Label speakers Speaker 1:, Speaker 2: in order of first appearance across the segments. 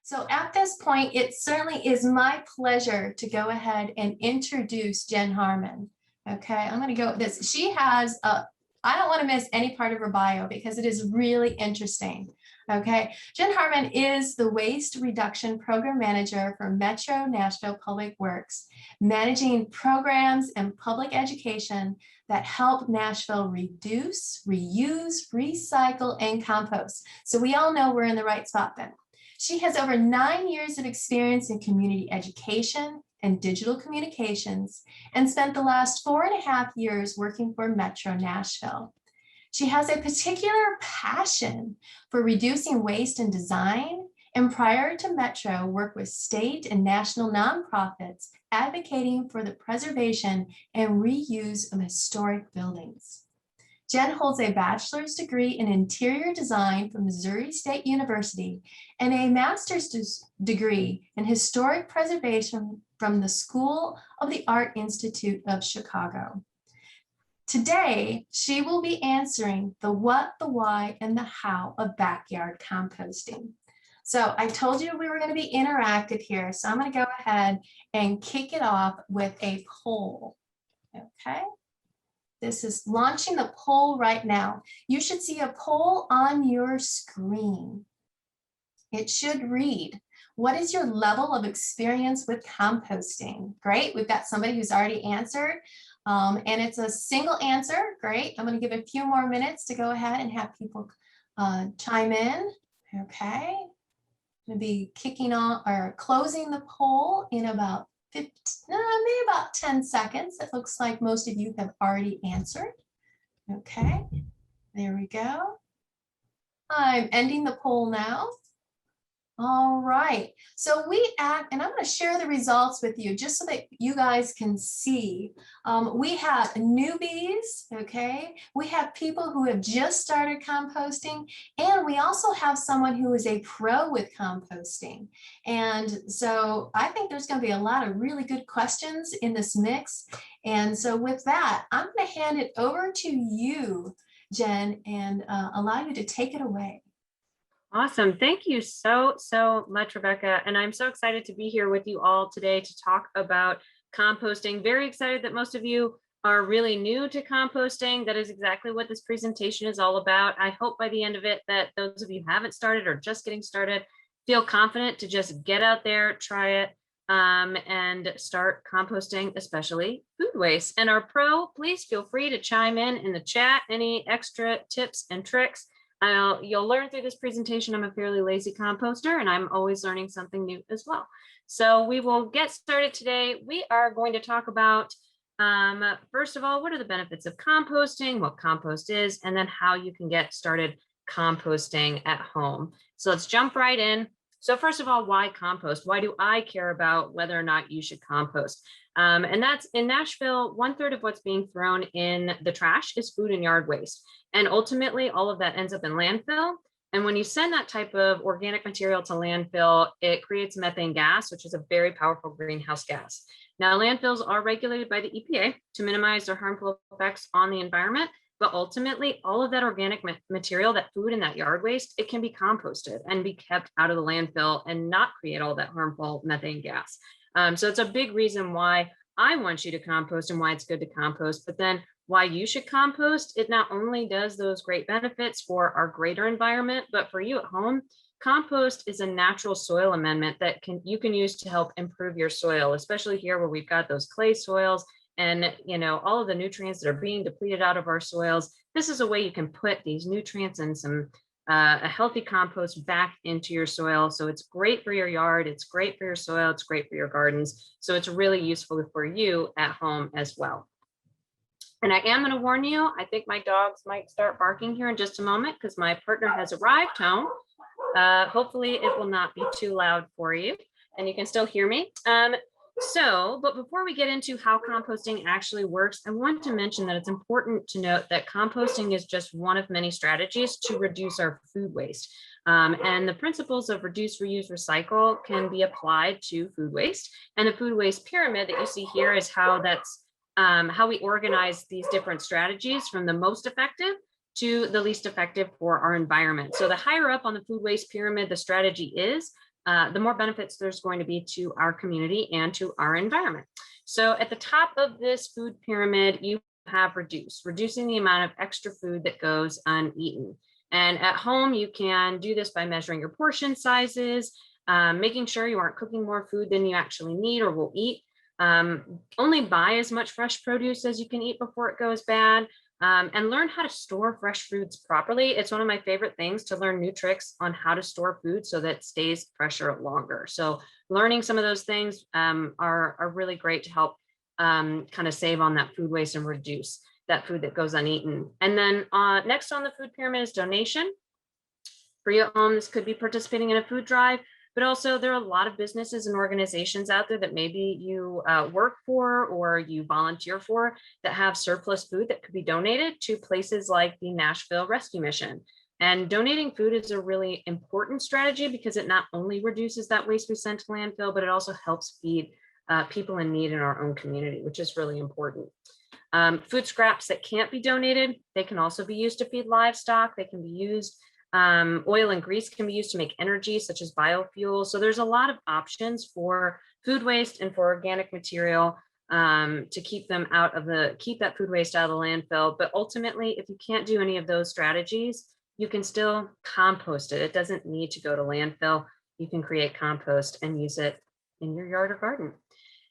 Speaker 1: So at this point, it certainly is my pleasure to go ahead and introduce Jenn Harrman. Okay, I'm going to go with this. She has I don't want to miss any part of her bio because it is really interesting. Okay, Jenn Harrman is the Waste Reduction Program Manager for Metro Nashville Public Works, managing programs and public education that help Nashville reduce, reuse, recycle, and compost. So we all know we're in the right spot then. She has over 9 years of experience in community education and digital communications and spent the last 4.5 years working for Metro Nashville. She has a particular passion for reducing waste in design, and prior to Metro, worked with state and national nonprofits advocating for the preservation and reuse of historic buildings. Jenn holds a bachelor's degree in interior design from Missouri State University and a master's degree in historic preservation from the School of the Art Institute of Chicago. Today, she will be answering the what, the why, and the how of backyard composting. So I told you we were going to be interactive here, so I'm going to go ahead and kick it off with a poll. Okay. This is launching the poll right now. You should see a poll on your screen. It should read, what is your level of experience with composting? Great, we've got somebody who's already answered, and it's a single answer. Great, I'm gonna give a few more minutes to go ahead and have people chime in. Okay, I'm gonna be kicking on or closing the poll in about maybe about 10 seconds. It looks like most of you have already answered. Okay, there we go. I'm ending the poll now. All right, so and I'm going to share the results with you just so that you guys can see. We have newbies, okay? We have people who have just started composting, and we also have someone who is a pro with composting. And so I think there's going to be a lot of really good questions in this mix. And so with that, I'm going to hand it over to you, Jenn, and allow you to take it away.
Speaker 2: Awesome. Thank you so much, Rebecca. And I'm so excited to be here with you all today to talk about composting. Very excited that most of you are really new to composting. That is exactly what this presentation is all about. I hope by the end of it that those of you who haven't started or just getting started feel confident to just get out there, try it, and start composting, especially food waste. And our pro, please feel free to chime in the chat, any extra tips and tricks. You'll learn through this presentation. I'm a fairly lazy composter and I'm always learning something new as well. So we will get started today. We are going to talk about, first of all, what are the benefits of composting, what compost is, and then how you can get started composting at home. So let's jump right in. So first of all, why compost? Why do I care about whether or not you should compost? And that's in Nashville, 1/3 of what's being thrown in the trash is food and yard waste. And ultimately, all of that ends up in landfill. And when you send that type of organic material to landfill, it creates methane gas, which is a very powerful greenhouse gas. Now, landfills are regulated by the EPA to minimize their harmful effects on the environment. But ultimately, all of that organic material, that food and that yard waste, it can be composted and be kept out of the landfill and not create all that harmful methane gas. So it's a big reason why I want you to compost and why it's good to compost, but then why you should compost. It not only does those great benefits for our greater environment, but for you at home, compost is a natural soil amendment that you can use to help improve your soil, especially here where we've got those clay soils and all of the nutrients that are being depleted out of our soils. This is a way you can put these nutrients and some a healthy compost back into your soil. So it's great for your yard, it's great for your soil, it's great for your gardens. So it's really useful for you at home as well. And I am going to warn you, I think my dogs might start barking here in just a moment because my partner has arrived home. Hopefully it will not be too loud for you and you can still hear me. But before we get into how composting actually works, I want to mention that it's important to note that composting is just one of many strategies to reduce our food waste. And the principles of reduce, reuse, recycle can be applied to food waste. And the food waste pyramid that you see here is how we organize these different strategies from the most effective to the least effective for our environment. So the higher up on the food waste pyramid the strategy is, the more benefits there's going to be to our community and to our environment. So at the top of this food pyramid, you have reducing the amount of extra food that goes uneaten. And at home, you can do this by measuring your portion sizes, making sure you aren't cooking more food than you actually need or will eat. Only buy as much fresh produce as you can eat before it goes bad. And learn how to store fresh foods properly. It's one of my favorite things to learn new tricks on how to store food so that it stays fresher longer. So learning some of those things are really great to help kind of save on that food waste and reduce that food that goes uneaten. And then next on the food pyramid is donation. For you at home, this could be participating in a food drive, but also there are a lot of businesses and organizations out there that maybe you work for or you volunteer for that have surplus food that could be donated to places like the Nashville Rescue Mission. And donating food is a really important strategy because it not only reduces that waste we send to landfill, but it also helps feed people in need in our own community, which is really important. Food scraps that can't be donated, they can also be used to feed livestock. They can be used oil and grease can be used to make energy, such as biofuel. So there's a lot of options for food waste and for organic material to keep that food waste out of the landfill. But ultimately, if you can't do any of those strategies, you can still compost it. It doesn't need to go to landfill. You can create compost and use it in your yard or garden.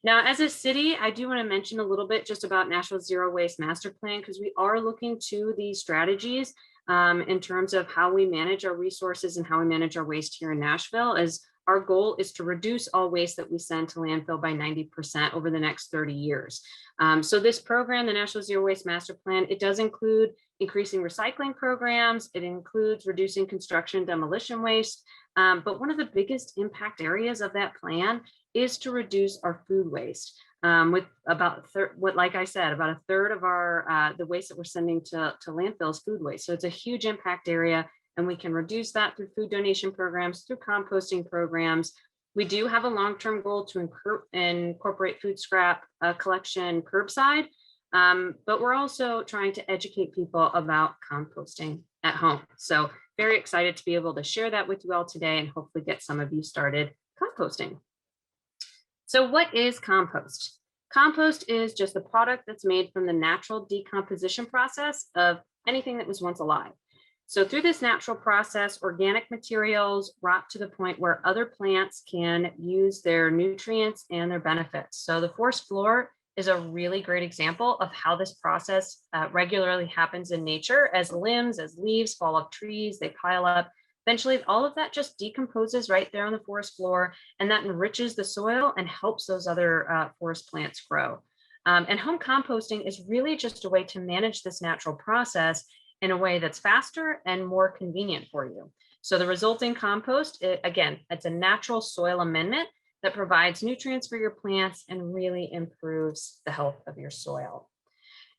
Speaker 2: Now, as a city, I do want to mention a little bit just about Nashville's Zero Waste Master Plan, because we are looking to these strategies in terms of how we manage our resources and how we manage our waste here in Nashville. As our goal is to reduce all waste that we send to landfill by 90% over the next 30 years. So this program, the National Zero Waste Master Plan, it does include increasing recycling programs. It includes reducing construction demolition waste. But one of the biggest impact areas of that plan is to reduce our food waste. With about like I said, about a third of our the waste that we're sending to landfill is food waste. So it's a huge impact area, and we can reduce that through food donation programs, through composting programs. We do have a long-term goal to incorporate food scrap collection curbside, but we're also trying to educate people about composting at home. So very excited to be able to share that with you all today and hopefully get some of you started composting. So what is compost? Compost is just the product that's made from the natural decomposition process of anything that was once alive. So through this natural process, organic materials rot to the point where other plants can use their nutrients and their benefits. So the forest floor is a really great example of how this process regularly happens in nature. As limbs, as leaves fall off trees, they pile up. Eventually, all of that just decomposes right there on the forest floor, and that enriches the soil and helps those other forest plants grow. And home composting is really just a way to manage this natural process in a way that's faster and more convenient for you. So the resulting compost, again, it's a natural soil amendment that provides nutrients for your plants and really improves the health of your soil.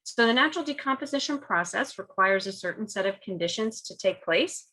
Speaker 2: So the natural decomposition process requires a certain set of conditions to take place.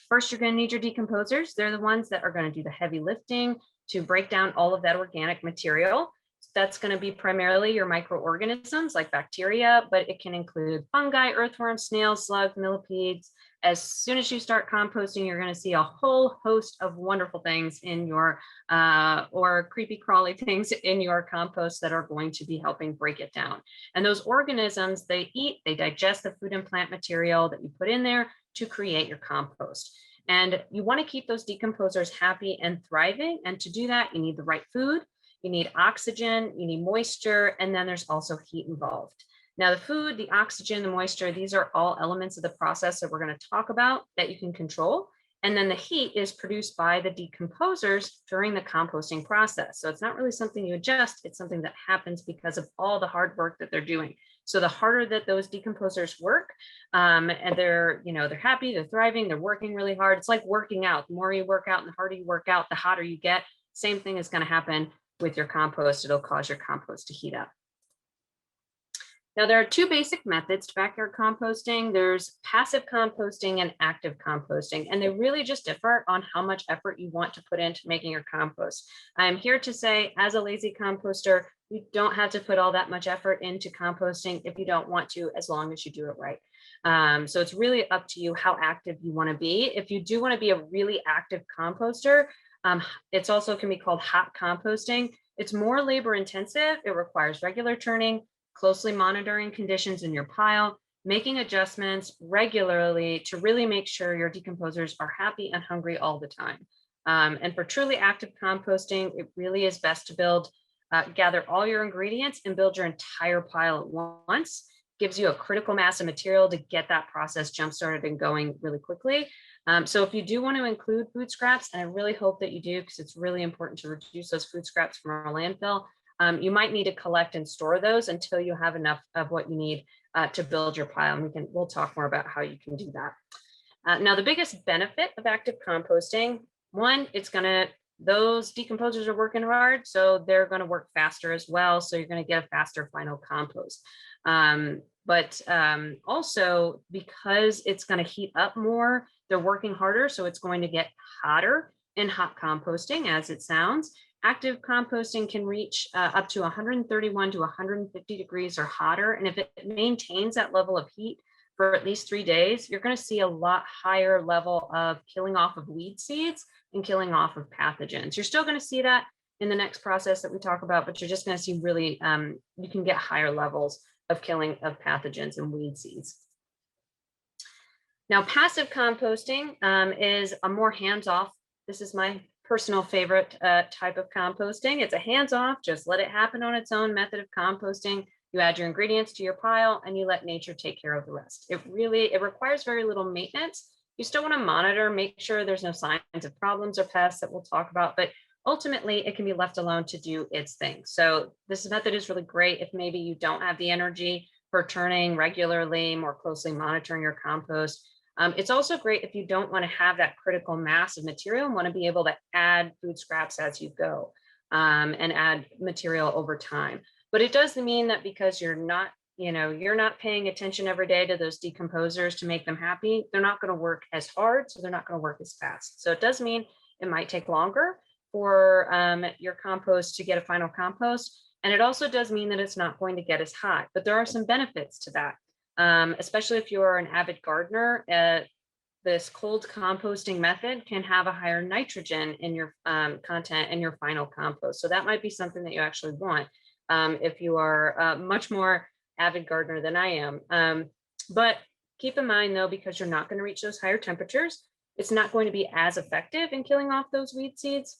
Speaker 2: First, you're going to need your decomposers. They're the ones that are going to do the heavy lifting to break down all of that organic material. That's going to be primarily your microorganisms like bacteria, but it can include fungi, earthworms, snails, slugs, millipedes. As soon as you start composting, you're going to see a whole host of wonderful things in your, or creepy crawly things in your compost that are going to be helping break it down. And those organisms, they digest the food and plant material that you put in there to create your compost. And you want to keep those decomposers happy and thriving. And to do that, you need the right food, you need oxygen, you need moisture, and then there's also heat involved. Now, the food, the oxygen, the moisture, these are all elements of the process that we're going to talk about that you can control. And then the heat is produced by the decomposers during the composting process. So it's not really something you adjust, it's something that happens because of all the hard work that they're doing. So the harder that those decomposers work, and they're happy, they're thriving, they're working really hard. It's like working out. The more you work out and the harder you work out, the hotter you get. Same thing is going to happen with your compost. It'll cause your compost to heat up. Now, there are two basic methods to backyard composting. There's passive composting and active composting, and they really just differ on how much effort you want to put into making your compost. I'm here to say, as a lazy composter, you don't have to put all that much effort into composting if you don't want to, as long as you do it right. So it's really up to you how active you want to be. If you do want to be a really active composter, It's also can be called hot composting. It's more labor intensive. It requires regular turning, closely monitoring conditions in your pile, making adjustments regularly to really make sure your decomposers are happy and hungry all the time. And for truly active composting, it really is best to gather all your ingredients and build your entire pile at once. Gives you a critical mass of material to get that process jump started and going really quickly. So if you do want to include food scraps, and I really hope that you do, because it's really important to reduce those food scraps from our landfill, you might need to collect and store those until you have enough of what you need to build your pile. And we'll talk more about how you can do that. Now, the biggest benefit of active composting, one, those decomposers are working hard, so they're going to work faster as well. So you're going to get a faster final compost. But also because it's going to heat up more, they're working harder, so it's going to get hotter in hot composting, as it sounds. Active composting can reach up to 131 to 150 degrees or hotter. And if it maintains that level of heat for at least 3 days, you're going to see a lot higher level of killing off of weed seeds and killing off of pathogens. You're still going to see that in the next process that we talk about, but you're just going to see really, you can get higher levels of killing of pathogens and weed seeds. Now, passive composting is a more hands-off. This is my personal favorite type of composting. It's a hands-off, just let it happen on its own method of composting. You add your ingredients to your pile and you let nature take care of the rest. It requires very little maintenance. You still want to monitor, make sure there's no signs of problems or pests that we'll talk about, but ultimately it can be left alone to do its thing. So this method is really great if maybe you don't have the energy for turning regularly, more closely monitoring your compost. It's also great if you don't want to have that critical mass of material and want to be able to add food scraps as you go and add material over time. But it does mean that because you're not paying attention every day to those decomposers to make them happy, they're not going to work as hard, so they're not going to work as fast. So it does mean it might take longer for your compost to get a final compost. And it also does mean that it's not going to get as hot, but there are some benefits to that. Especially if you're an avid gardener, this cold composting method can have a higher nitrogen in your content in your final compost. So that might be something that you actually want if you are much more avid gardener than I am. But keep in mind though, because you're not going to reach those higher temperatures, it's not going to be as effective in killing off those weed seeds.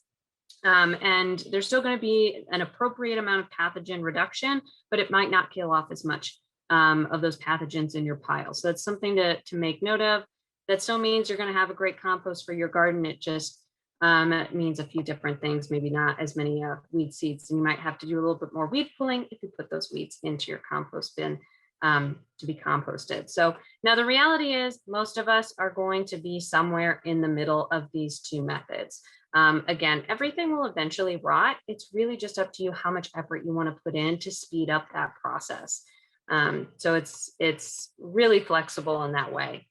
Speaker 2: And there's still going to be an appropriate amount of pathogen reduction, but it might not kill off as much of those pathogens in your pile. So that's something to make note of. That still means you're going to have a great compost for your garden. It just means a few different things, maybe not as many weed seeds. And you might have to do a little bit more weed pulling if you put those weeds into your compost bin to be composted. So now the reality is most of us are going to be somewhere in the middle of these two methods. Again, everything will eventually rot. It's really just up to you how much effort you want to put in to speed up that process. So it's really flexible in that way.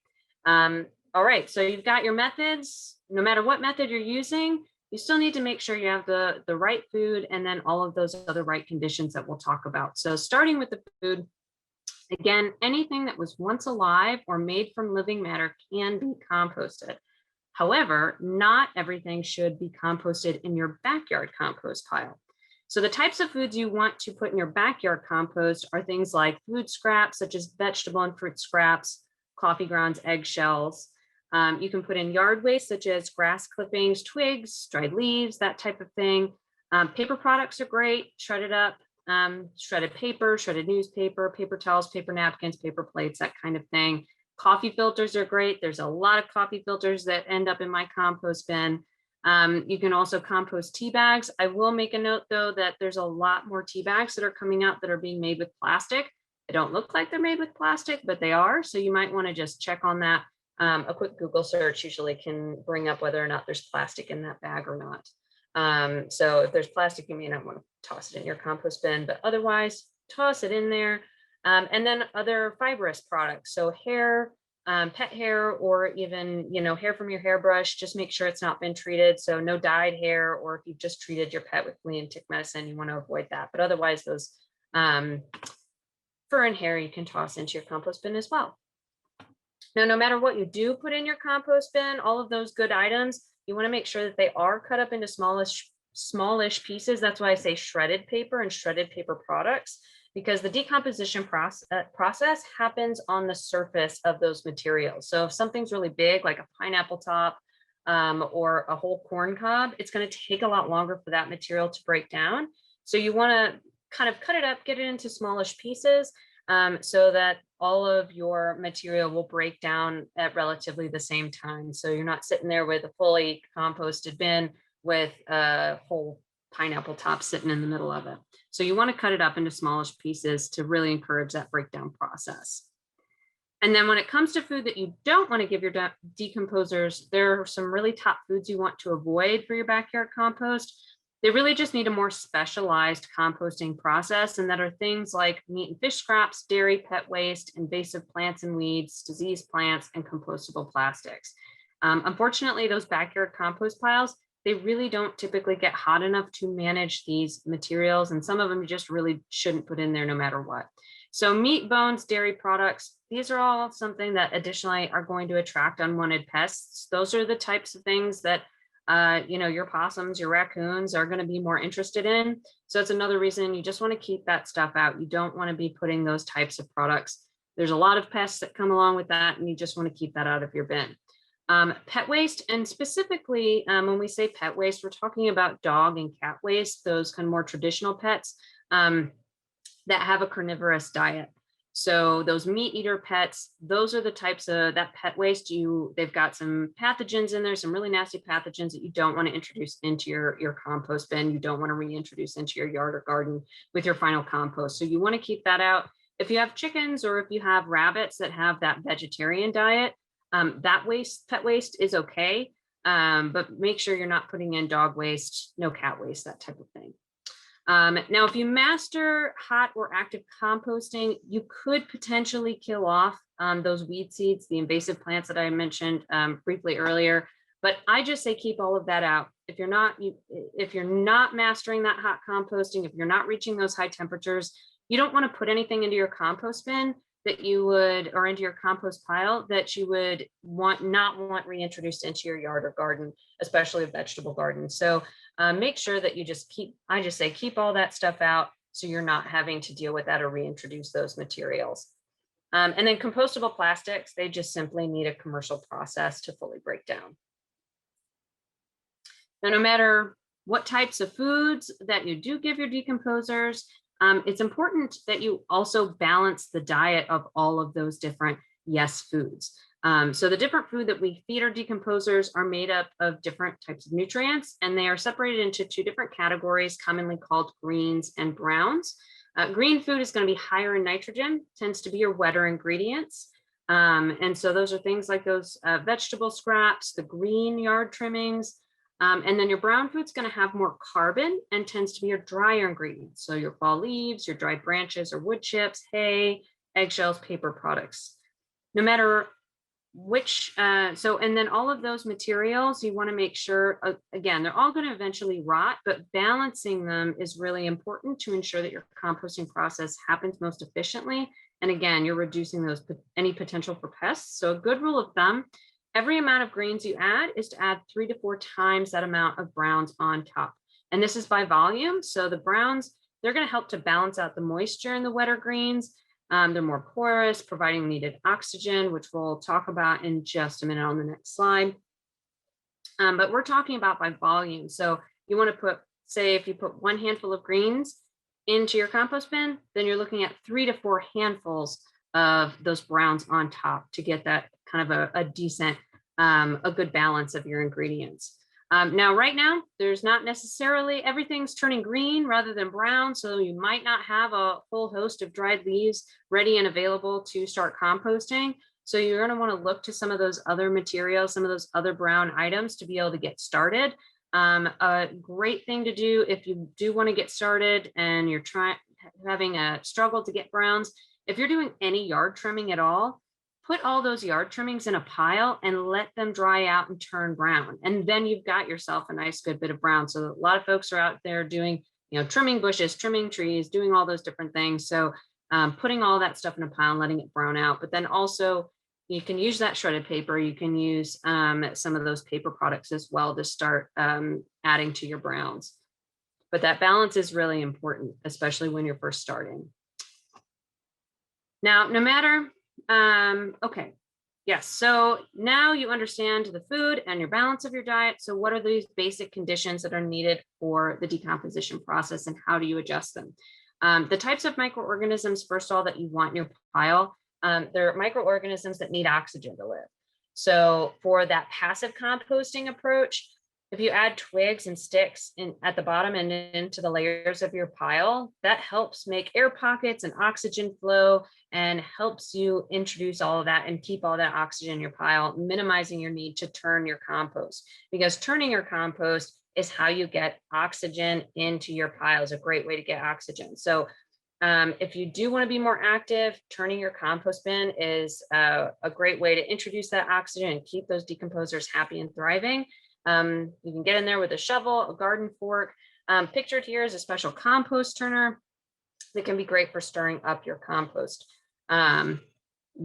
Speaker 2: All right, so you've got your methods. No matter what method you're using, you still need to make sure you have the right food and then all of those other right conditions that we'll talk about. So starting with the food, again, anything that was once alive or made from living matter can be composted. However, not everything should be composted in your backyard compost pile. So the types of foods you want to put in your backyard compost are things like food scraps, such as vegetable and fruit scraps, coffee grounds, eggshells. You can put in yard waste, such as grass clippings, twigs, dried leaves, that type of thing. Paper products are great, shredded up, shredded paper, shredded newspaper, paper towels, paper napkins, paper plates, that kind of thing. Coffee filters are great. There's a lot of coffee filters that end up in my compost bin. You can also compost tea bags. I will make a note though that there's a lot more tea bags that are coming out that are being made with plastic. They don't look like they're made with plastic, but they are. So you might want to just check on that. A quick Google search usually can bring up whether or not there's plastic in that bag or not. So if there's plastic, you may not want to toss it in your compost bin, but otherwise toss it in there. And then other fibrous products. So hair, pet hair, or even, hair from your hairbrush, just make sure it's not been treated. So no dyed hair, or if you've just treated your pet with flea and tick medicine, you want to avoid that. But otherwise those fur and hair you can toss into your compost bin as well. Now, no matter what you do put in your compost bin, all of those good items, you want to make sure that they are cut up into smallish pieces. That's why I say shredded paper and shredded paper products, because the decomposition process happens on the surface of those materials. So if something's really big, like a pineapple top or a whole corn cob, it's going to take a lot longer for that material to break down. So you want to kind of cut it up, get it into smallish pieces, so that all of your material will break down at relatively the same time. So you're not sitting there with a fully composted bin with a whole pineapple top sitting in the middle of it. So you want to cut it up into smallish pieces to really encourage that breakdown process. And then when it comes to food that you don't want to give your decomposers, there are some really top foods you want to avoid for your backyard compost. They really just need a more specialized composting process, and that are things like meat and fish scraps, dairy, pet waste, invasive plants and weeds, diseased plants, and compostable plastics. Unfortunately, those backyard compost piles, they really don't typically get hot enough to manage these materials, and some of them you just really shouldn't put in there no matter what. So meat, bones, dairy products, these are all something that additionally are going to attract unwanted pests. Those are the types of things that your possums, your raccoons are going to be more interested in. So it's another reason you just want to keep that stuff out. You don't want to be putting those types of products. There's a lot of pests that come along with that, and you just want to keep that out of your bin. Pet waste, and specifically when we say pet waste, we're talking about dog and cat waste, those kind of more traditional pets that have a carnivorous diet. So those meat eater pets, those are the types of that pet waste. They've got some pathogens in there, some really nasty pathogens that you don't want to introduce into your compost bin. You don't want to reintroduce into your yard or garden with your final compost. So you want to keep that out. If you have chickens or if you have rabbits that have that vegetarian diet, that pet waste is okay, but make sure you're not putting in dog waste, no cat waste, that type of thing. Now, if you master hot or active composting, you could potentially kill off those weed seeds, the invasive plants that I mentioned briefly earlier. But I just say keep all of that out. If you're not mastering that hot composting, if you're not reaching those high temperatures, you don't want to put anything into your compost bin that you would, or into your compost pile that you would not want reintroduced into your yard or garden, especially a vegetable garden. So make sure that you just keep all that stuff out so you're not having to deal with that or reintroduce those materials. And then compostable plastics, they just simply need a commercial process to fully break down. Now, no matter what types of foods that you do give your decomposers, it's important that you also balance the diet of all of those different yes foods. So the different food that we feed our decomposers are made up of different types of nutrients, and they are separated into two different categories, commonly called greens and browns. Green food is going to be higher in nitrogen, tends to be your wetter ingredients. And so those are things like those vegetable scraps, the green yard trimmings. And then your brown food's going to have more carbon and tends to be your drier ingredients. So your fall leaves, your dried branches or wood chips, hay, eggshells, paper products. No matter which, and then all of those materials, you want to make sure, again, they're all going to eventually rot, but balancing them is really important to ensure that your composting process happens most efficiently. And again, you're reducing any potential for pests. So a good rule of thumb, every amount of greens you add is to add 3 to 4 times that amount of browns on top. And this is by volume. So the browns, they're going to help to balance out the moisture in the wetter greens. They're more porous, providing needed oxygen, which we'll talk about in just a minute on the next slide. But we're talking about by volume. So you want to put, say, if you put 1 handful of greens into your compost bin, then you're looking at 3 to 4 handfuls of those browns on top to get that kind of a decent, a good balance of your ingredients. Now, right now, there's not necessarily everything's turning green rather than brown. So you might not have a whole host of dried leaves ready and available to start composting. So you're going to want to look to some of those other materials, some of those other brown items to be able to get started. A great thing to do if you do want to get started and you're having a struggle to get browns, if you're doing any yard trimming at all, put all those yard trimmings in a pile and let them dry out and turn brown. And then you've got yourself a nice good bit of brown. So a lot of folks are out there doing, trimming bushes, trimming trees, doing all those different things. So putting all that stuff in a pile and letting it brown out. But then also you can use that shredded paper. You can use some of those paper products as well to start adding to your browns. But that balance is really important, especially when you're first starting. Now, no matter, okay, yes, so now you understand the food and your balance of your diet. So what are these basic conditions that are needed for the decomposition process, and how do you adjust them? The types of microorganisms, first of all, that you want in your pile, they're microorganisms that need oxygen to live. So for that passive composting approach, if you add twigs and sticks at the bottom and into the layers of your pile, that helps make air pockets and oxygen flow and helps you introduce all of that and keep all that oxygen in your pile, minimizing your need to turn your compost, because turning your compost is how you get oxygen into your pile. Is a great way to get oxygen. So if you do want to be more active, turning your compost bin is a great way to introduce that oxygen and keep those decomposers happy and thriving. You can get in there with a shovel, a garden fork. Pictured here is a special compost turner that can be great for stirring up your compost bin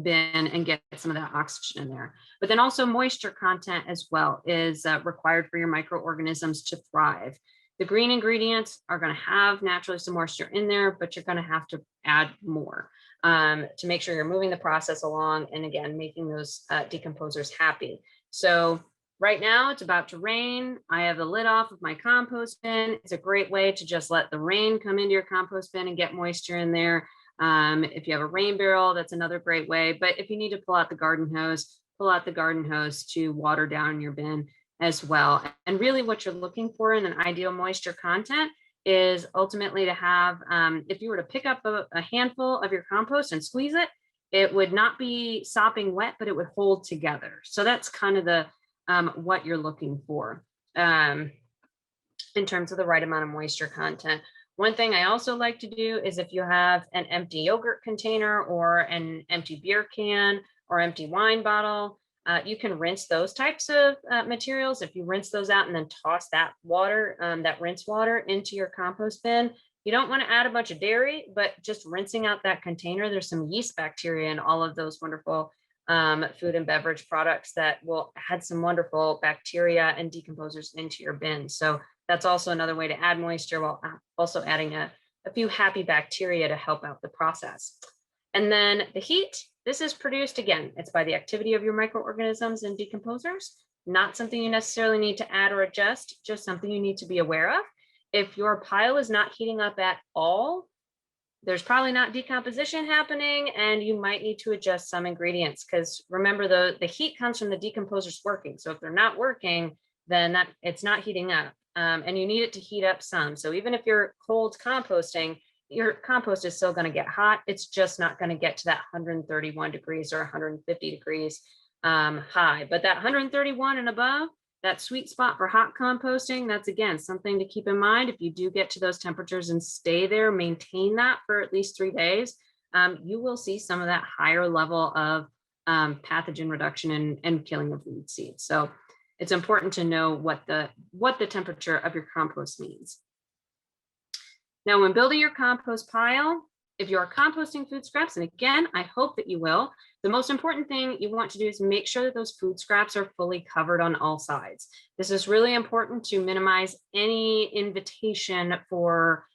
Speaker 2: and get some of that oxygen in there. But then also moisture content as well is required for your microorganisms to thrive. The green ingredients are going to have naturally some moisture in there, but you're going to have to add more to make sure you're moving the process along, and again, making those decomposers happy. So right now it's about to rain. I have the lid off of my compost bin. It's a great way to just let the rain come into your compost bin and get moisture in there. If you have a rain barrel, that's another great way. But if you need to pull out the garden hose, pull out the garden hose to water down your bin as well. And really what you're looking for in an ideal moisture content is ultimately to have, if you were to pick up a handful of your compost and squeeze it, it would not be sopping wet, but it would hold together. So that's kind of the what you're looking for in terms of the right amount of moisture content. One thing I also like to do is if you have an empty yogurt container or an empty beer can or empty wine bottle, you can rinse those types of materials. If you rinse those out and then toss that water, that rinse water into your compost bin, you don't want to add a bunch of dairy, but just rinsing out that container, there's some yeast bacteria in all of those wonderful food and beverage products that will add some wonderful bacteria and decomposers into your bin. So that's also another way to add moisture while also adding a few happy bacteria to help out the process. And then the heat, this is produced, again, it's by the activity of your microorganisms and decomposers, not something you necessarily need to add or adjust, just something you need to be aware of. If your pile is not heating up at all, there's probably not decomposition happening, and you might need to adjust some ingredients, because remember, the heat comes from the decomposers working. So if they're not working, then it's not heating up, and you need it to heat up some. So even if you're cold composting, your compost is still going to get hot. It's just not going to get to that 131 degrees or 150 degrees high. But that 131 and above, that sweet spot for hot composting, that's again something to keep in mind. If you do get to those temperatures and stay there, maintain that for at least 3 days, you will see some of that higher level of pathogen reduction and killing of weed seeds. So it's important to know what the temperature of your compost means. Now, when building your compost pile, if you are composting food scraps, and again, I hope that you will, the most important thing you want to do is make sure that those food scraps are fully covered on all sides. This is really important to minimize any invitation for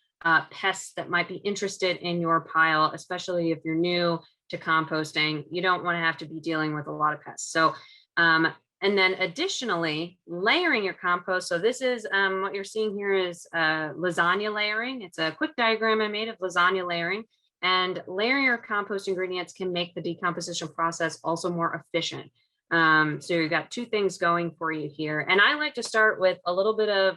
Speaker 2: pests that might be interested in your pile, especially if you're new to composting. You don't want to have to be dealing with a lot of pests. So, and then additionally, layering your compost. So this is what you're seeing here is lasagna layering. It's a quick diagram I made of lasagna layering. And layering your compost ingredients can make the decomposition process also more efficient. So you've got two things going for you here. And I like to start with a little bit of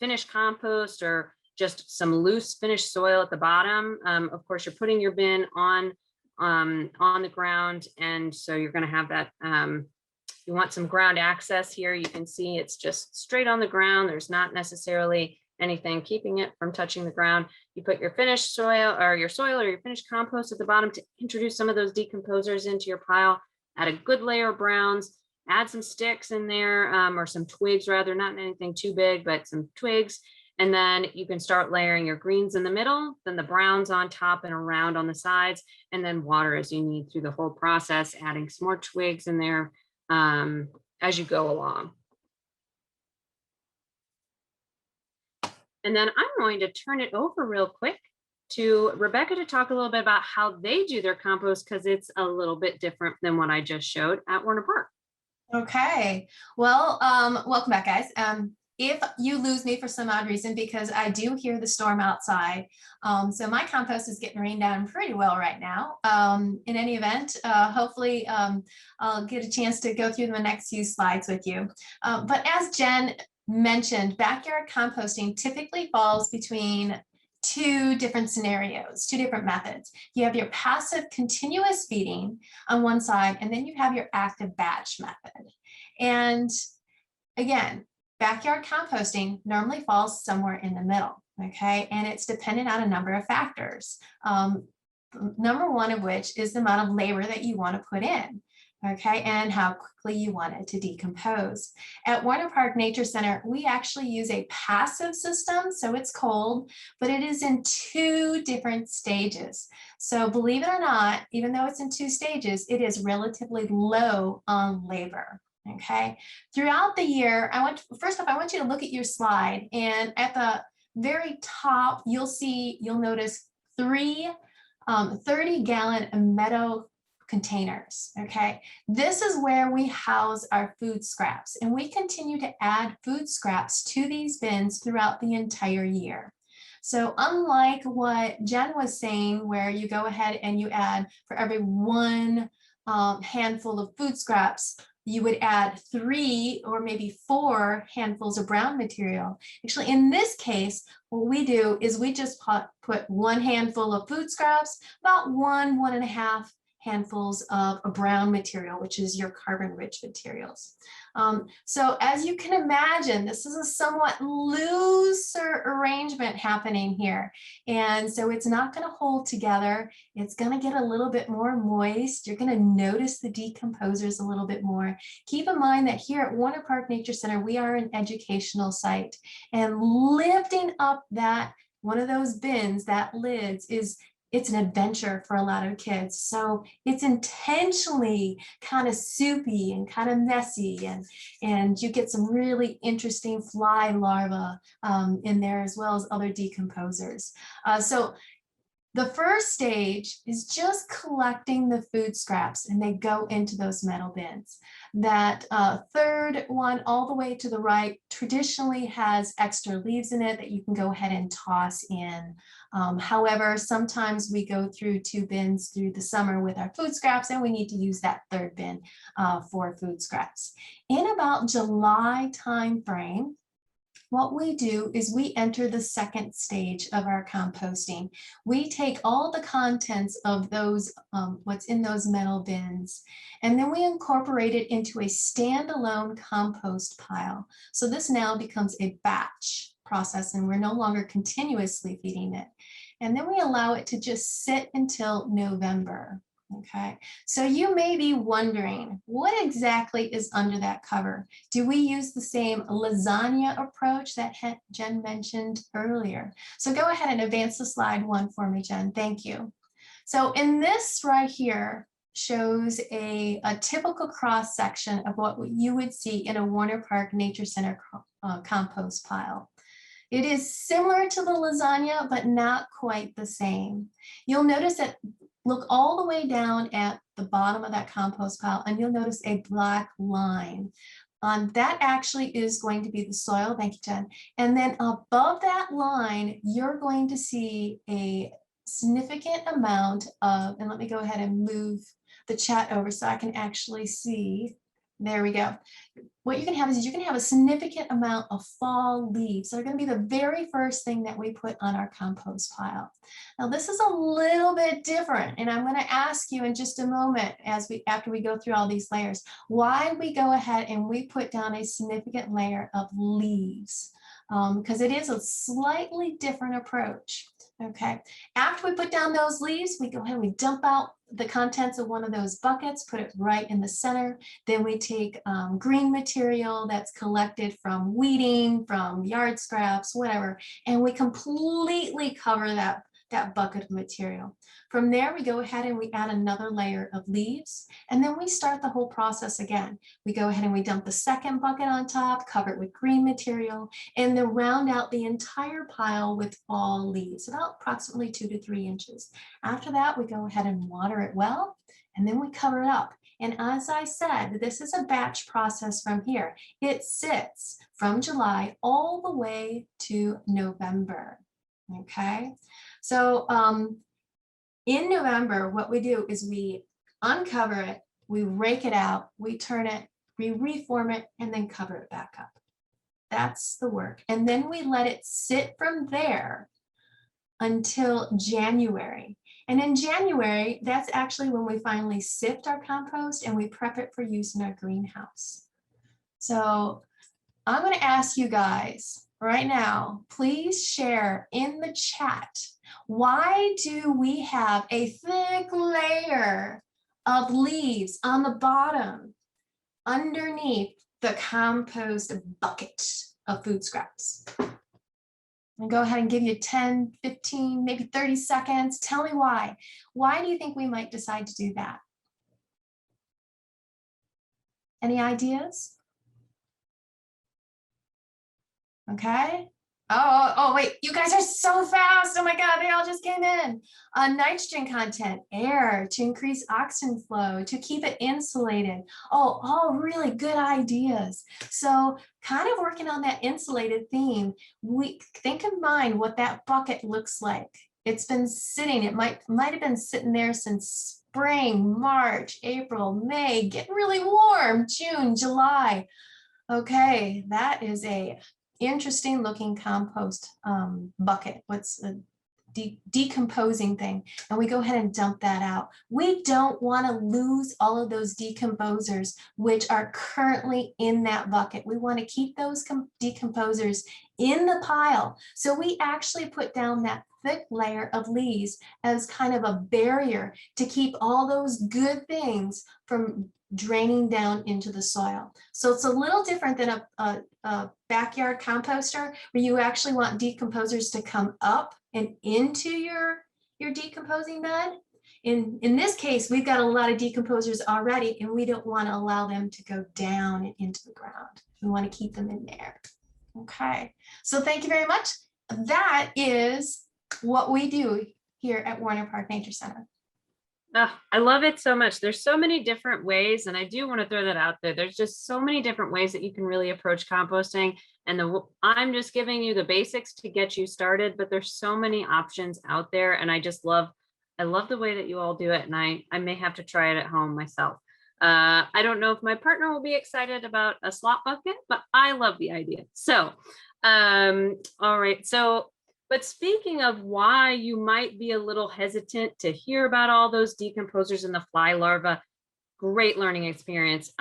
Speaker 2: finished compost or just some loose finished soil at the bottom. Of course, you're putting your bin on the ground. And so you're going to have that, you want some ground access here. You can see it's just straight on the ground. There's not necessarily anything keeping it from touching the ground. You put your finished soil or your finished compost at the bottom to introduce some of those decomposers into your pile. Add a good layer of browns, add some sticks in there or some twigs rather, not anything too big, but some twigs. And then you can start layering your greens in the middle, then the browns on top and around on the sides, and then water as you need through the whole process, adding some more twigs in there as you go along. And then I'm going to turn it over real quick to Rebecca to talk a little bit about how they do their compost, because it's a little bit different than what I just showed at Warner Park.
Speaker 1: Okay, well, welcome back, guys. If you lose me for some odd reason, because I do hear the storm outside, so my compost is getting rained down pretty well right now. In any event, hopefully I'll get a chance to go through the next few slides with you. But as Jen mentioned, backyard composting typically falls between two different scenarios, two different methods. You have your passive continuous feeding on one side, and then you have your active batch method. And again, backyard composting normally falls somewhere in the middle, okay? And it's dependent on a number of factors. Number one of which is the amount of labor that you want to put in, okay? And how quickly you want it to decompose. At Warner Park Nature Center, we actually use a passive system, so it's cold, but it is in two different stages. So believe it or not, even though it's in two stages, it is relatively low on labor. Okay, throughout the year, first off, I want you to look at your slide, and at the very top, you'll notice three 30-gallon metal containers. Okay, this is where we house our food scraps, and we continue to add food scraps to these bins throughout the entire year. So unlike what Jen was saying, where you go ahead and you add for every one handful of food scraps, you would add 3 or maybe 4 handfuls of brown material. Actually, in this case, what we do is we just put 1 handful of food scraps, about 1.5 handfuls of a brown material, which is your carbon-rich materials. So as you can imagine, this is a somewhat looser arrangement happening here. And so it's not going to hold together. It's going to get a little bit more moist. You're going to notice the decomposers a little bit more. Keep in mind that here at Warner Park Nature Center, we are an educational site, and lifting up one of those bins, that lids, it's an adventure for a lot of kids. So it's intentionally kind of soupy and kind of messy, and you get some really interesting fly larvae in there, as well as other decomposers. So the first stage is just collecting the food scraps, and they go into those metal bins. That third one all the way to the right traditionally has extra leaves in it that you can go ahead and toss in. However, sometimes we go through 2 bins through the summer with our food scraps, and we need to use that third bin for food scraps. In about July timeframe, what we do is we enter the second stage of our composting. We take all the contents of those, what's in those metal bins, and then we incorporate it into a standalone compost pile. So this now becomes a batch process, and we're no longer continuously feeding it. And then we allow it to just sit until November. Okay, so you may be wondering, what exactly is under that cover? Do we use the same lasagna approach that Jen mentioned earlier? So go ahead and advance the slide 1 for me, Jen. Thank you. So in this right here shows a typical cross section of what you would see in a Warner Park Nature Center compost pile. It is similar to the lasagna, but not quite the same. You'll notice that, look all the way down at the bottom of that compost pile, and you'll notice a black line. That actually is going to be the soil. Thank you, Jen. And then above that line, you're going to see a significant amount of, and let me go ahead and move the chat over so I can actually see. There we go. What you can have is you can have a significant amount of fall leaves. They're going to be the very first thing that we put on our compost pile. Now this is a little bit different, and I'm going to ask you in just a moment, after we go through all these layers, why we go ahead and we put down a significant layer of leaves. because it is a slightly different approach. Okay, after we put down those leaves, we go ahead and we dump out the contents of one of those buckets, put it right in the center. Then we take green material that's collected from weeding, from yard scraps, whatever, and we completely cover that bucket of material. From there, we go ahead and we add another layer of leaves, and then we start the whole process again. We go ahead and we dump the second bucket on top, cover it with green material, and then round out the entire pile with all leaves, about approximately 2 to 3 inches. After that, we go ahead and water it well, and then we cover it up. And as I said, this is a batch process from here. It sits from July all the way to November. Okay, so in November, what we do is we uncover it, we rake it out, we turn it, we reform it, and then cover it back up. That's the work. And then we let it sit from there until January. And in January, that's actually when we finally sift our compost and we prep it for use in our greenhouse. So I'm going to ask you guys right now, please share in the chat, why do we have a thick layer of leaves on the bottom underneath the compost bucket of food scraps? And go ahead and give you 10, 15, maybe 30 seconds. Tell me why. Why do you think we might decide to do that? Any ideas? Okay. Oh, wait, you guys are so fast. Oh my God, they all just came in. Nitrogen content, air, to increase oxygen flow, to keep it insulated. Oh, all really good ideas. So kind of working on that insulated theme, we think in mind what that bucket looks like. It's been sitting, it might have been sitting there since spring, March, April, May, getting really warm, June, July. Okay, that is a interesting looking compost bucket. What's a decomposing thing? And we go ahead and dump that out. We don't want to lose all of those decomposers which are currently in that bucket. We want to keep those decomposers in the pile. So we actually put down that thick layer of leaves as kind of a barrier to keep all those good things from draining down into the soil. So it's a little different than a backyard composter where you actually want decomposers to come up and into your decomposing bed. In this case, we've got a lot of decomposers already, and we don't want to allow them to go down and into the ground. We want to keep them in there. Okay, so thank you very much. That is what we do here at Warner Park Nature Center.
Speaker 2: Oh, I love it so much. There's so many different ways, and I do want to throw that out there. There's just so many different ways that you can really approach composting. And I'm just giving you the basics to get you started, but there's so many options out there. And I love the way that you all do it. And I may have to try it at home myself. I don't know if my partner will be excited about a slop bucket, but I love the idea. So, all right. So, but speaking of why you might be a little hesitant to hear about all those decomposers in the fly larva, great learning experience.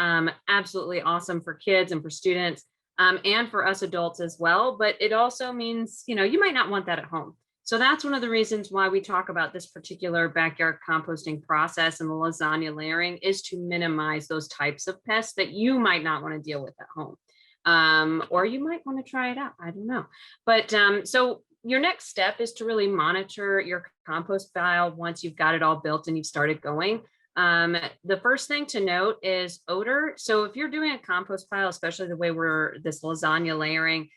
Speaker 2: Absolutely awesome for kids and for students and for us adults as well. But it also means, you might not want that at home. So that's one of the reasons why we talk about this particular backyard composting process and the lasagna layering is to minimize those types of pests that you might not want to deal with at home. Or you might want to try it out. I don't know. But so your next step is to really monitor your compost pile once you've got it all built and you've started going. The first thing to note is odor. So if you're doing a compost pile, especially the way we're this lasagna layering,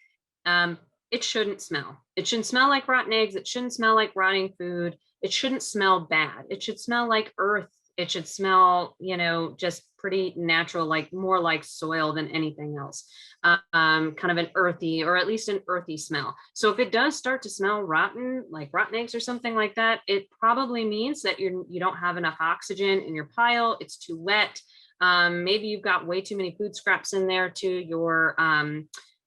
Speaker 2: it shouldn't smell. It shouldn't smell like rotten eggs. It shouldn't smell like rotting food. It shouldn't smell bad. It should smell like earth. It should smell, just pretty natural, like more like soil than anything else. Kind of an earthy, or at least an earthy smell. So if it does start to smell rotten, like rotten eggs or something like that, it probably means that you don't have enough oxygen in your pile. It's too wet. Maybe you've got way too many food scraps in there to your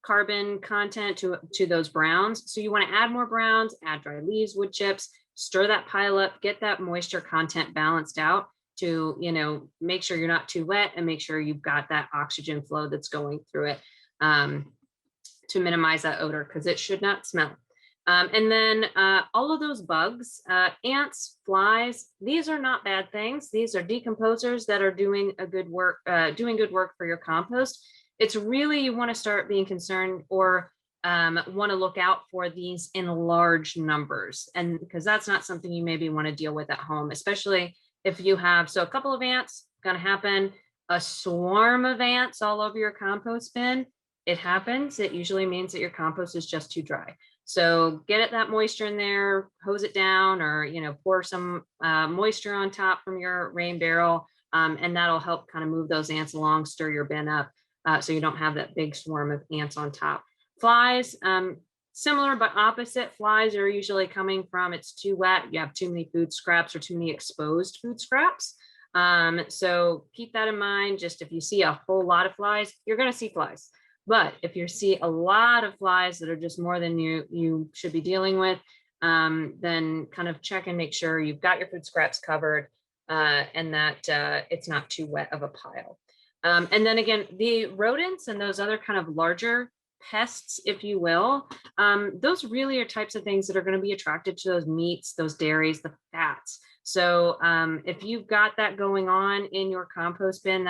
Speaker 2: carbon content to those browns. So you want to add more browns, add dry leaves, wood chips, stir that pile up, get that moisture content balanced out to, make sure you're not too wet and make sure you've got that oxygen flow that's going through it. to minimize that odor because it should not smell. And then all of those bugs, ants, flies, these are not bad things. These are decomposers that are doing good work for your compost. It's really, you want to start being concerned or want to look out for these in large numbers, and because that's not something you maybe want to deal with at home, especially if you have, so a couple of ants going to happen, a swarm of ants all over your compost bin. It happens. It usually means that your compost is just too dry. So get it that moisture in there, hose it down, or pour some moisture on top from your rain barrel, and that'll help kind of move those ants along, stir your bin up, so you don't have that big swarm of ants on top. Flies, similar but opposite. Flies are usually coming from it's too wet, you have too many food scraps or too many exposed food scraps. So keep that in mind. Just if you see a whole lot of flies, you're going to see flies. But if you see a lot of flies that are just more than you should be dealing with, then kind of check and make sure you've got your food scraps covered, and that it's not too wet of a pile. And then again, the rodents and those other kind of larger pests, if you will, those really are types of things that are going to be attracted to those meats, those dairies, the fats. So if you've got that going on in your compost bin,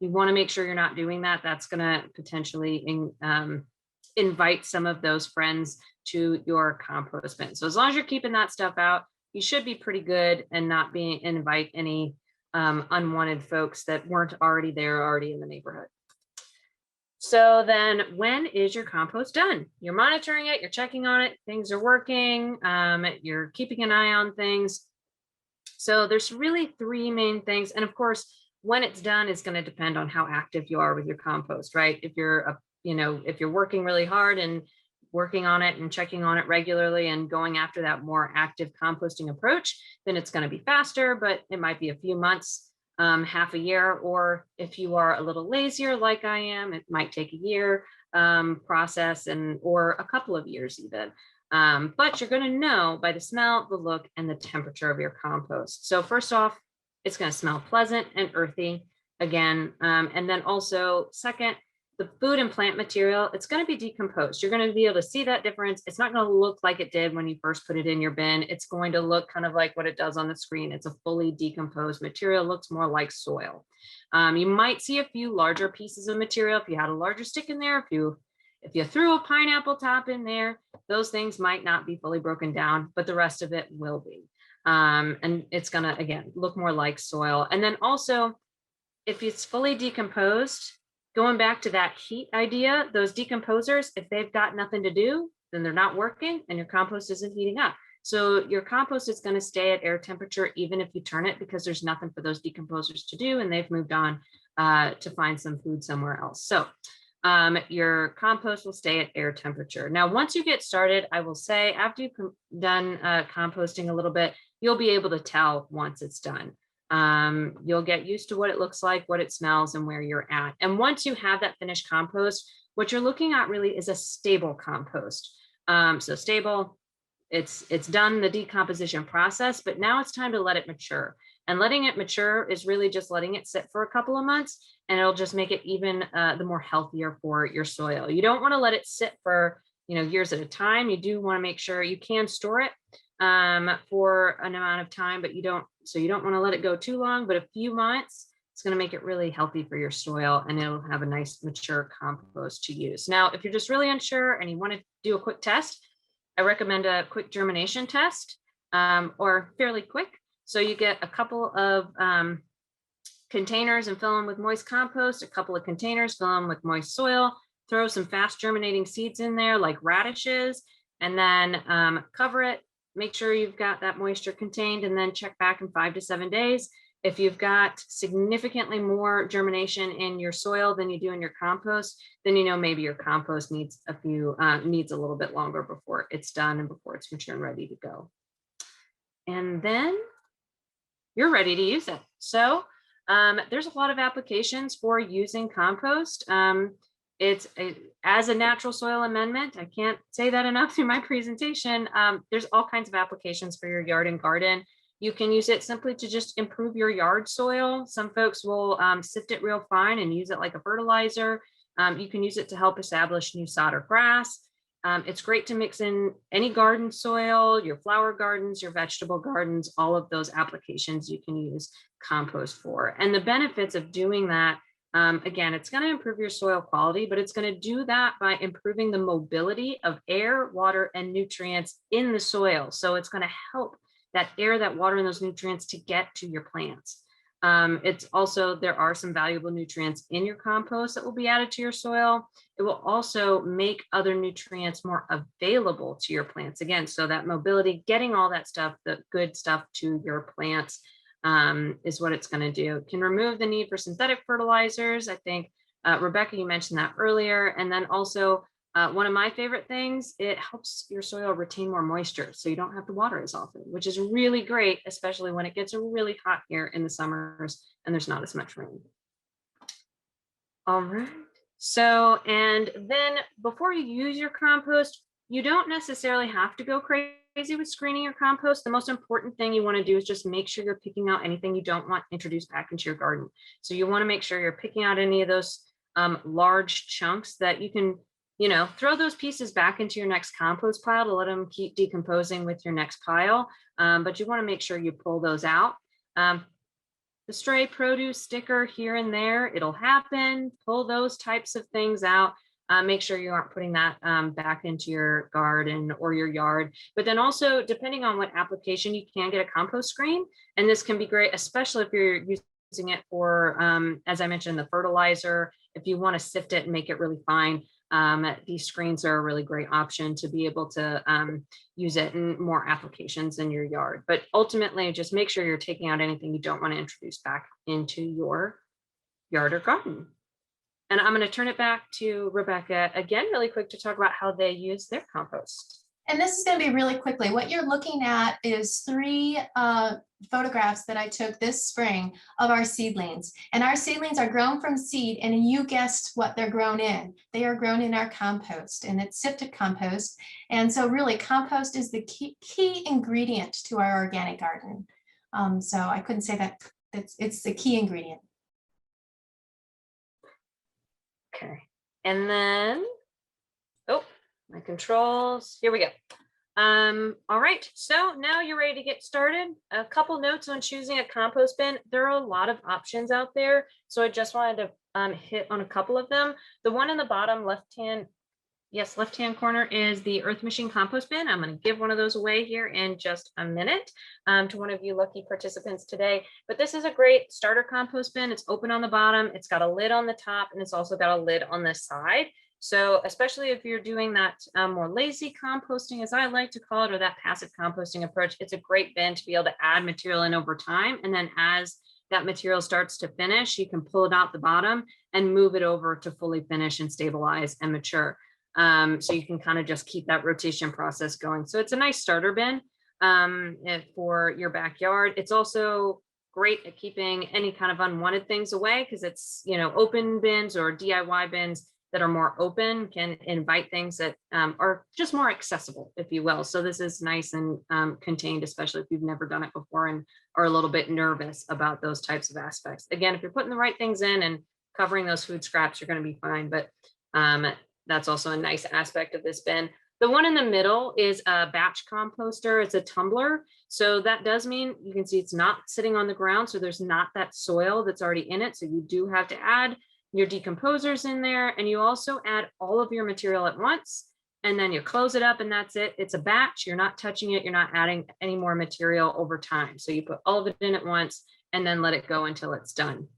Speaker 2: you want to make sure you're not doing that. That's going to potentially invite some of those friends to your compost bin. So as long as you're keeping that stuff out, you should be pretty good and not invite any unwanted folks that weren't already there, already in the neighborhood. So then when is your compost done? You're monitoring it, you're checking on it, things are working, you're keeping an eye on things. So there's really three main things. And of course, when it's done is going to depend on how active you are with your compost, right? If you're if you're working really hard and working on it and checking on it regularly and going after that more active composting approach, then it's going to be faster, but it might be a few months, half a year. Or if you are a little lazier like I am, it might take a year process or a couple of years even. But you're going to know by the smell, the look, and the temperature of your compost. So first off, it's going to smell pleasant and earthy again. And then also second, the food and plant material, it's going to be decomposed. You're going to be able to see that difference. It's not going to look like it did when you first put it in your bin. It's going to look kind of like what it does on the screen. It's a fully decomposed material, looks more like soil. You might see a few larger pieces of material. If you had a larger stick in there, if you threw a pineapple top in there, those things might not be fully broken down, but the rest of it will be. And it's going to, again, look more like soil. And then also, if it's fully decomposed, going back to that heat idea, those decomposers, if they've got nothing to do, then they're not working and your compost isn't heating up. So your compost is going to stay at air temperature, even if you turn it, because there's nothing for those decomposers to do and they've moved on to find some food somewhere else. So your compost will stay at air temperature. Now, once you get started, I will say after you've done composting a little bit, you'll be able to tell once it's done. You'll get used to what it looks like, what it smells, and where you're at. And once you have that finished compost, what you're looking at really is a stable compost. So stable, it's done the decomposition process, but now it's time to let it mature. And letting it mature is really just letting it sit for a couple of months, and it'll just make it even the more healthier for your soil. You don't want to let it sit for years at a time. You do want to make sure you can store it for an amount of time, but you don't want to let it go too long. But a few months, it's going to make it really healthy for your soil, and it'll have a nice mature compost to use. Now, if you're just really unsure and you want to do a quick test, I recommend a quick germination test, or fairly quick. So you get a couple of containers and fill them with moist compost, a couple of containers, fill them with moist soil, throw some fast germinating seeds in there like radishes, and then cover it. Make sure you've got that moisture contained, and then check back in 5 to 7 days. If you've got significantly more germination in your soil than you do in your compost, then maybe your compost needs a little bit longer before it's done and before it's mature and ready to go. And then you're ready to use it. So there's a lot of applications for using compost. As a natural soil amendment, I can't say that enough through my presentation. There's all kinds of applications for your yard and garden. You can use it simply to just improve your yard soil. Some folks will sift it real fine and use it like a fertilizer. You can use it to help establish new sod or grass. It's great to mix in any garden soil, your flower gardens, your vegetable gardens, all of those applications you can use compost for. And the benefits of doing that, again, it's going to improve your soil quality, but it's going to do that by improving the mobility of air, water, and nutrients in the soil. So it's going to help that air, that water, and those nutrients to get to your plants. It's also, there are some valuable nutrients in your compost that will be added to your soil. It will also make other nutrients more available to your plants. Again, so that mobility, getting all that stuff, the good stuff to your plants is what it's going to do. It can remove the need for synthetic fertilizers. I think, Rebecca, you mentioned that earlier. And then also, one of my favorite things, it helps your soil retain more moisture so you don't have to water as often, which is really great, especially when it gets really hot here in the summers and there's not as much rain. All right. So, and then before you use your compost, you don't necessarily have to go crazy with screening your compost. The most important thing you want to do is just make sure you're picking out anything you don't want introduced back into your garden. So you want to make sure you're picking out any of those large chunks that you can, you know, throw those pieces back into your next compost pile to let them keep decomposing with your next pile. But you want to make sure you pull those out. The stray produce sticker here and there, it'll happen. Pull those types of things out. Make sure you aren't putting that back into your garden or your yard. But then also, depending on what application, you can get a compost screen. And this can be great, especially if you're using it for, as I mentioned, the fertilizer. If you want to sift it and make it really fine, these screens are a really great option to be able to use it in more applications in your yard. But ultimately, just make sure you're taking out anything you don't want to introduce back into your yard or garden. And I'm going to turn it back to Rebecca again, really quick, to talk about how they use their compost.
Speaker 1: And this is going to be really quickly. What you're looking at is 3 photographs that I took this spring of our seedlings. And our seedlings are grown from seed, and you guessed what they're grown in. They are grown in our compost, and it's sifted compost. And so really, compost is the key ingredient to our organic garden. So I couldn't say that it's the key ingredient.
Speaker 2: Okay, and then, oh, my controls, here we go. All right, so now you're ready to get started. A couple notes on choosing a compost bin. There are a lot of options out there, so I just wanted to hit on a couple of them. The one in the bottom left-hand corner is the Earth Machine compost bin. I'm going to give one of those away here in just a minute to one of you lucky participants today. But this is a great starter compost bin. It's open on the bottom, it's got a lid on the top, and it's also got a lid on the side. So especially if you're doing that more lazy composting, as I like to call it, or that passive composting approach, it's a great bin to be able to add material in over time. And then as that material starts to finish, you can pull it out the bottom and move it over to fully finish and stabilize and mature. So you can kind of just keep that rotation process going. So it's a nice starter bin for your backyard. It's also great at keeping any kind of unwanted things away, because it's, you know, open bins or DIY bins that are more open can invite things that are just more accessible, if you will. So this is nice and contained, especially if you've never done it before and are a little bit nervous about those types of aspects. Again, if you're putting the right things in and covering those food scraps, you're going to be fine. But that's also a nice aspect of this bin. The one in the middle is a batch composter. It's a tumbler. So that does mean you can see it's not sitting on the ground. So there's not that soil that's already in it. So you do have to add your decomposers in there, and you also add all of your material at once, and then you close it up, and that's it. It's a batch. You're not touching it. You're not adding any more material over time. So you put all of it in at once and then let it go until it's done.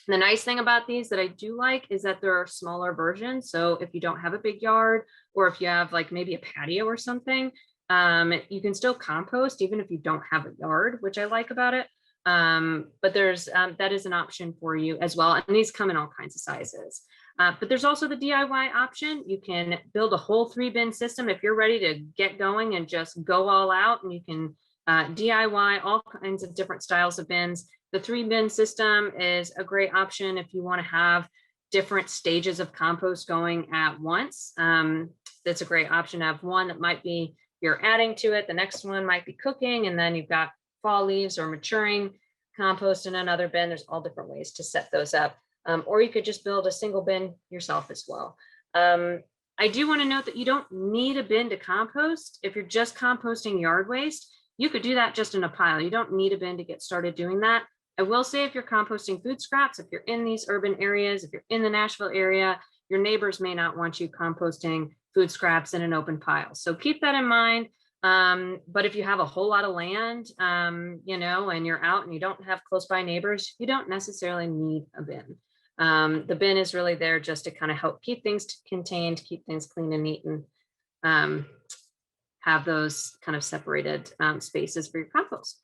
Speaker 2: The nice thing about these that I do like is that there are smaller versions. So if you don't have a big yard, or if you have like maybe a patio or something, you can still compost even if you don't have a yard, which I like about it. But there's that is an option for you as well. And these come in all kinds of sizes. But there's also the DIY option. You can build a whole 3-bin system if you're ready to get going and just go all out, and you can DIY all kinds of different styles of bins. The 3-bin system is a great option if you want to have different stages of compost going at once. That's a great option to have one that might be you're adding to it. The next one might be cooking, and then you've got fall leaves or maturing compost in another bin. There's all different ways to set those up. or you could just build a single bin yourself as well. I do want to note that you don't need a bin to compost. If you're just composting yard waste, you could do that just in a pile. You don't need a bin to get started doing that. I will say if you're composting food scraps, if you're in these urban areas, if you're in the Nashville area, your neighbors may not want you composting food scraps in an open pile. So keep that in mind. But if you have a whole lot of land, you know, and you're out and you don't have close by neighbors, you don't necessarily need a bin. The bin is really there just to kind of help keep things contained, keep things clean and neat, and have those kind of separated spaces for your compost.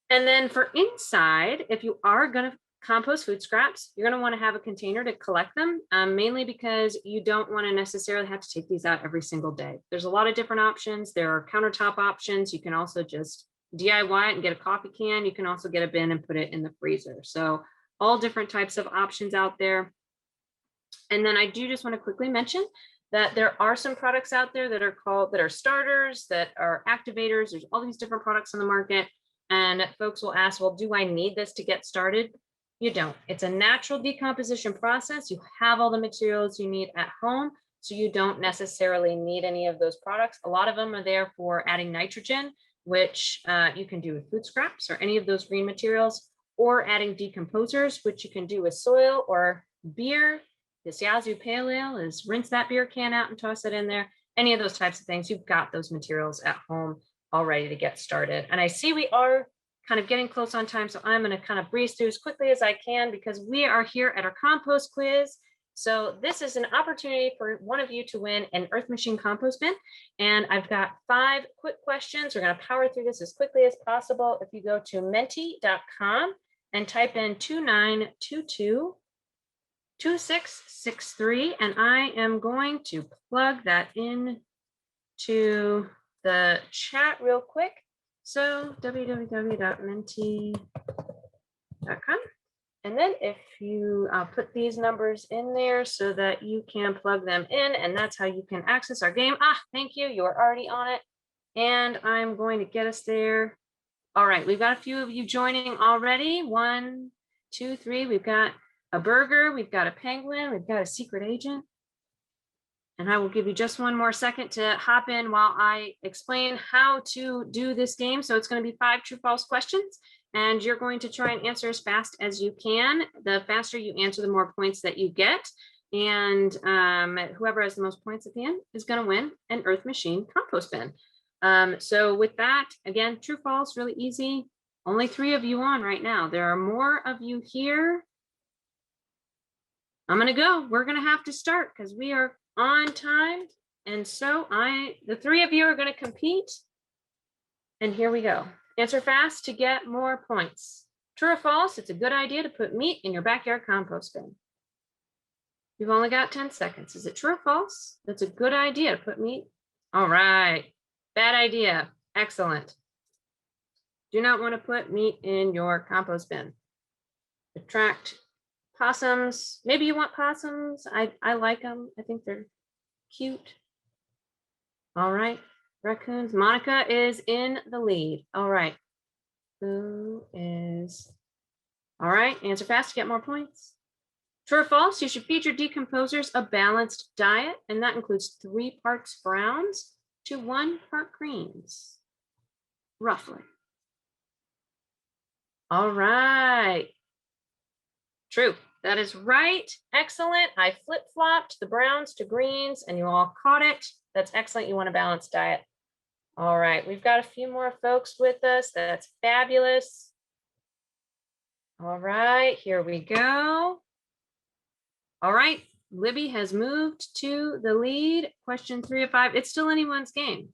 Speaker 2: And then for inside, if you are going to compost food scraps, you're going to want to have a container to collect them, mainly because you don't want to necessarily have to take these out every single day. There's a lot of different options. There are countertop options. You can also just DIY it and get a coffee can. You can also get a bin and put it in the freezer. So all different types of options out there. And then I do just want to quickly mention that there are some products out there that are starters, that are activators. There's all these different products on the market. And folks will ask, well, do I need this to get started? You don't. It's a natural decomposition process. You have all the materials you need at home, so you don't necessarily need any of those products. A lot of them are there for adding nitrogen, which you can do with food scraps or any of those green materials, or adding decomposers, which you can do with soil or beer. This Yazoo Pale Ale is rinse that beer can out and toss it in there. Any of those types of things, you've got those materials at home all ready to get started. And I see we are kind of getting close on time, so I'm going to kind of breeze through as quickly as I can because we are here at our compost quiz. So this is an opportunity for one of you to win an Earth Machine compost bin. And I've got 5 quick questions. We're going to power through this as quickly as possible. If you go to menti.com and type in 2922-2663, and I am going to plug that in to the chat real quick. So www.menti.com. And then if you put these numbers in there so that you can plug them in, and that's how you can access our game. Thank you. You are already on it. And I'm going to get us there. All right. We've got a few of you joining already. 1, 2, 3. We've got a burger. We've got a penguin. We've got a secret agent. And I will give you just one more second to hop in while I explain how to do this game. So it's going to be 5 true false questions, and you're going to try and answer as fast as you can. The faster you answer, the more points that you get. And whoever has the most points at the end is going to win an Earth Machine compost bin. So with that, again, true, false, really easy. Only 3 of you on right now. There are more of you here. I'm going to go. We're going to have to start because we are on time. And so the 3 of you are going to compete. And here we go. Answer fast to get more points. True or false, it's a good idea to put meat in your backyard compost bin. You've only got 10 seconds. Is it true or false? That's a good idea to put meat. All right. Bad idea. Excellent. Do not want to put meat in your compost bin. Attract possums. Maybe you want possums. I like them. I think they're cute. All right. Raccoons. Monica is in the lead. All right. Who is? All right. Answer fast to get more points. True or false? You should feed your decomposers a balanced diet, and that includes 3 parts browns to 1 part greens, roughly. All right. True. That is right. Excellent. I flip-flopped the browns to greens and you all caught it. That's excellent. You want a balanced diet. All right. We've got a few more folks with us. That's fabulous. All right. Here we go. All right. Libby has moved to the lead. Question 3 of 5. It's still anyone's game.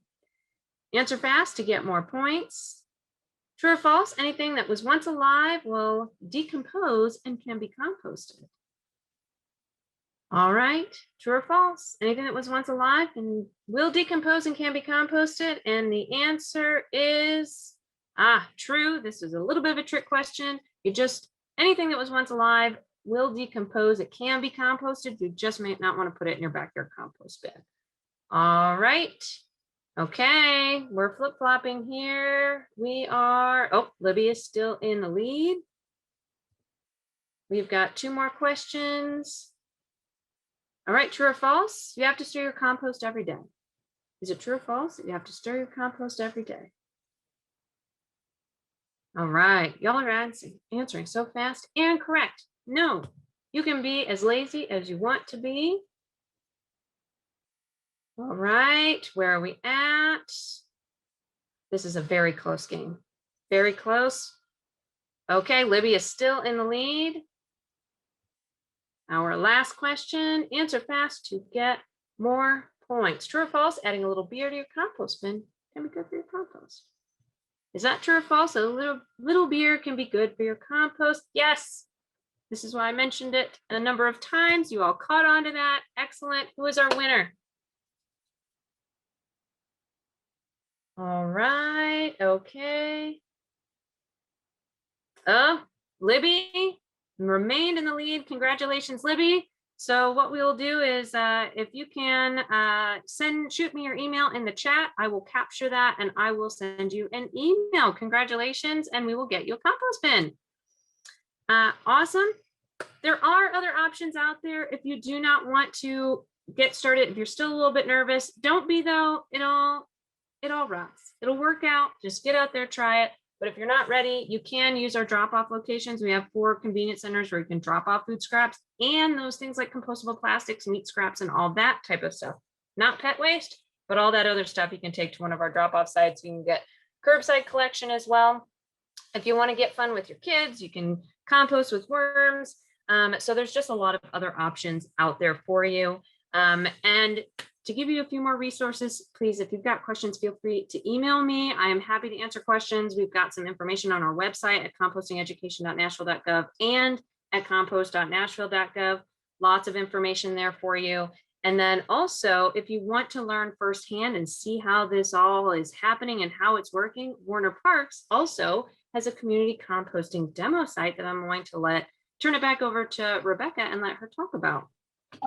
Speaker 2: Answer fast to get more points. True or false? Anything that was once alive will decompose and can be composted. All right. True or false? Anything that was once alive and will decompose and can be composted. And the answer is true. This is a little bit of a trick question. Anything that was once alive will decompose. It can be composted. You just may not want to put it in your backyard compost bin. All right. Okay, we're flip-flopping here. Libby is still in the lead. We've got 2 more questions. All right, true or false? You have to stir your compost every day. Is it true or false that you have to stir your compost every day? All right, y'all are answering so fast and correct. No, you can be as lazy as you want to be. All right, where are we at? This is a very close game. Very close. Okay, Libby is still in the lead. Our last question, answer fast to get more points. True or false, adding a little beer to your compost bin can be good for your compost. Is that true or false? A little beer can be good for your compost. Yes. This is why I mentioned it a number of times. You all caught on to that. Excellent. Who is our winner? All right. Okay. Oh, Libby remained in the lead. Congratulations, Libby. So what we will do is if you can shoot me your email in the chat, I will capture that and I will send you an email. Congratulations, and we will get you a compost bin. Awesome. There are other options out there if you do not want to get started. If you're still a little bit nervous, don't be though. It all rocks. It'll work out. Just get out there, try it. But if you're not ready, you can use our drop-off locations. We have 4 convenience centers where you can drop off food scraps and those things like compostable plastics, meat scraps, and all that type of stuff. Not pet waste, but all that other stuff you can take to one of our drop-off sites. You can get curbside collection as well. If you want to get fun with your kids, you can compost with worms. So there's just a lot of other options out there for you. And to give you a few more resources, please, if you've got questions, feel free to email me. I am happy to answer questions. We've got some information on our website at compostingeducation.nashville.gov and at compost.nashville.gov. Lots of information there for you. And then also, if you want to learn firsthand and see how this all is happening and how it's working, Warner Parks also has a community composting demo site that I'm going to turn it back over to Rebecca and let her talk about.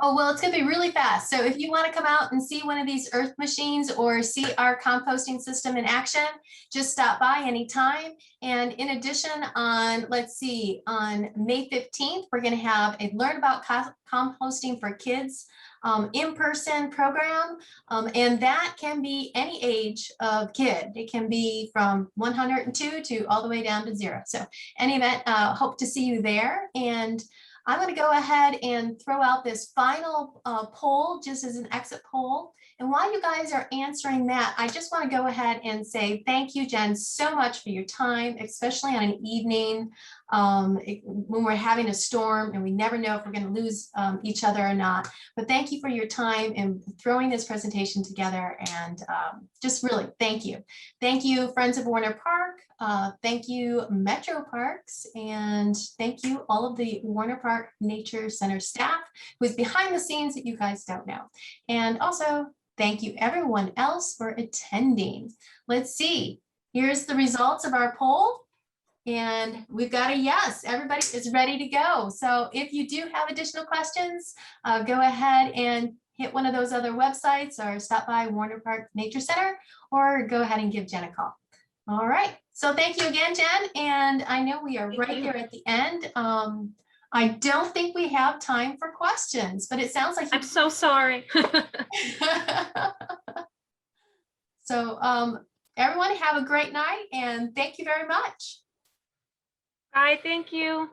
Speaker 1: Oh, well, it's going to be really fast. So if you want to come out and see one of these earth machines or see our composting system in action, just stop by anytime. And in addition, on May 15th, we're going to have a Learn About Composting for Kids in-person program. And that can be any age of kid. It can be from 102 to all the way down to 0. So any event, hope to see you there. And I'm going to go ahead and throw out this final poll just as an exit poll. And while you guys are answering that, I just want to go ahead and say thank you, Jenn, so much for your time, especially on an evening when we're having a storm and we never know if we're going to lose each other or not. But thank you for your time in throwing this presentation together, and just really thank you. Thank you, Friends of Warner Park. Thank you, Metro Parks, and thank you all of the Warner Park Nature Center staff who's behind the scenes that you guys don't know. And also, thank you everyone else for attending. Let's see, here's the results of our poll. And we've got a yes, everybody is ready to go. So if you do have additional questions, go ahead and hit one of those other websites or stop by Warner Park Nature Center or go ahead and give Jenn a call. All right, so thank you again, Jenn. And I know we are right here at the end. I don't think we have time for questions, but it sounds like
Speaker 2: I'm so sorry.
Speaker 1: So everyone have a great night and thank you very much.
Speaker 2: Bye, thank you.